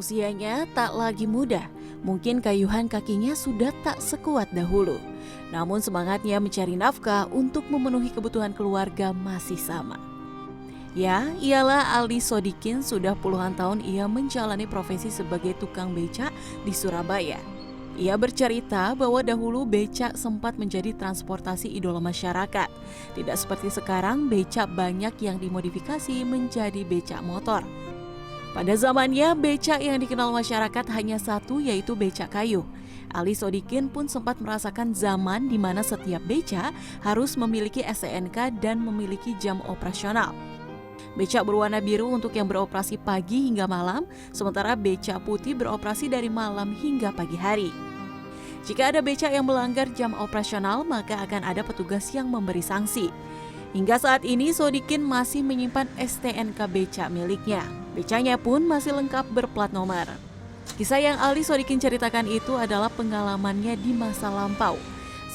Usianya tak lagi muda, mungkin kayuhan kakinya sudah tak sekuat dahulu. Namun semangatnya mencari nafkah untuk memenuhi kebutuhan keluarga masih sama. Ya, ialah Aldi Sodikin. Sudah puluhan tahun ia menjalani profesi sebagai tukang becak di Surabaya. Ia bercerita bahwa dahulu becak sempat menjadi transportasi idola masyarakat. Tidak seperti sekarang, becak banyak yang dimodifikasi menjadi becak motor. Pada zamannya, becak yang dikenal masyarakat hanya satu, yaitu becak kayu. Aldi Sodikin pun sempat merasakan zaman di mana setiap becak harus memiliki STNK dan memiliki jam operasional. Becak berwarna biru untuk yang beroperasi pagi hingga malam, sementara becak putih beroperasi dari malam hingga pagi hari. Jika ada becak yang melanggar jam operasional, maka akan ada petugas yang memberi sanksi. Hingga saat ini, Sodikin masih menyimpan STNK becak miliknya. Becaknya pun masih lengkap berplat nomor. Kisah yang Aldi Sodikin ceritakan itu adalah pengalamannya di masa lampau.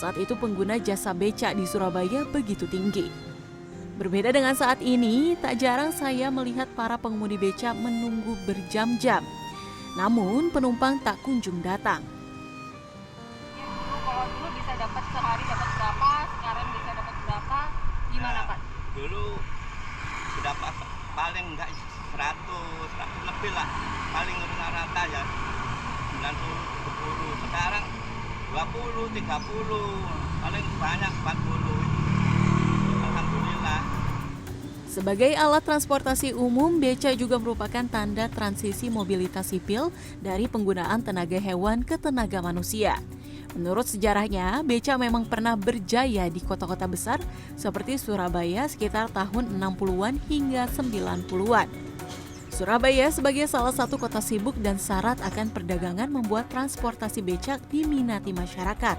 Saat itu pengguna jasa becak di Surabaya begitu tinggi. Berbeda dengan saat ini, tak jarang saya melihat para pengemudi becak menunggu berjam-jam. Namun penumpang tak kunjung datang. Kalau dulu bisa dapat sehari dapat berapa, sekarang bisa dapat berapa, gimana Pak? Dulu dapat paling enggak 100 lebih lah, paling rata ya 90, 70. Sekarang 20, 30, paling banyak 40. Alhamdulillah. Sebagai alat transportasi umum, becak juga merupakan tanda transisi mobilitas sipil dari penggunaan tenaga hewan ke tenaga manusia. Menurut sejarahnya, becak memang pernah berjaya di kota-kota besar seperti Surabaya sekitar tahun 60-an hingga 90-an. Surabaya sebagai salah satu kota sibuk dan syarat akan perdagangan membuat transportasi becak diminati masyarakat.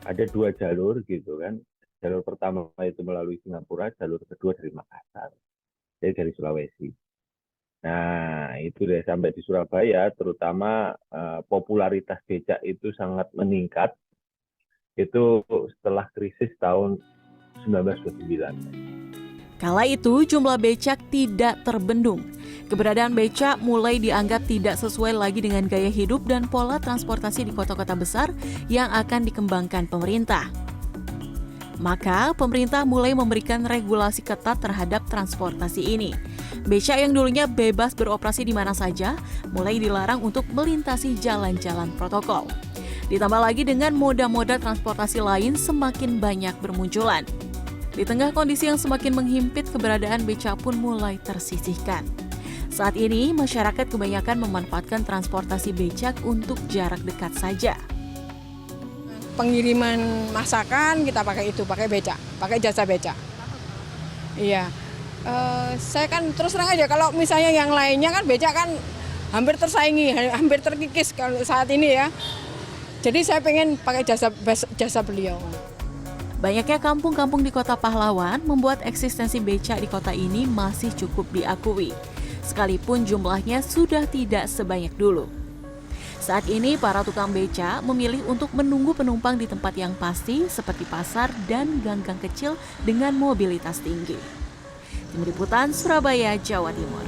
Ada 2 jalur gitu kan. Jalur pertama itu melalui Singapura, jalur kedua dari Makassar, jadi dari Sulawesi. Nah, itu deh sampai di Surabaya, terutama popularitas becak itu sangat meningkat. Itu setelah krisis tahun 1929. Kala itu jumlah becak tidak terbendung. Keberadaan becak mulai dianggap tidak sesuai lagi dengan gaya hidup dan pola transportasi di kota-kota besar yang akan dikembangkan pemerintah. Maka pemerintah mulai memberikan regulasi ketat terhadap transportasi ini. Becak yang dulunya bebas beroperasi di mana saja, mulai dilarang untuk melintasi jalan-jalan protokol. Ditambah lagi dengan moda-moda transportasi lain semakin banyak bermunculan. Di tengah kondisi yang semakin menghimpit, keberadaan becak pun mulai tersisihkan. Saat ini, masyarakat kebanyakan memanfaatkan transportasi becak untuk jarak dekat saja. Pengiriman masakan kita pakai becak, pakai jasa becak. Iya. Saya kan terus terang aja, kalau misalnya yang lainnya kan becak kan hampir tersaingi, hampir terkikis kalau saat ini ya. Jadi saya pengen pakai jasa beliau. Banyaknya kampung-kampung di Kota Pahlawan membuat eksistensi becak di kota ini masih cukup diakui. Sekalipun jumlahnya sudah tidak sebanyak dulu. Saat ini para tukang becak memilih untuk menunggu penumpang di tempat yang pasti seperti pasar dan gang-gang kecil dengan mobilitas tinggi. Tim Liputan, Surabaya, Jawa Timur.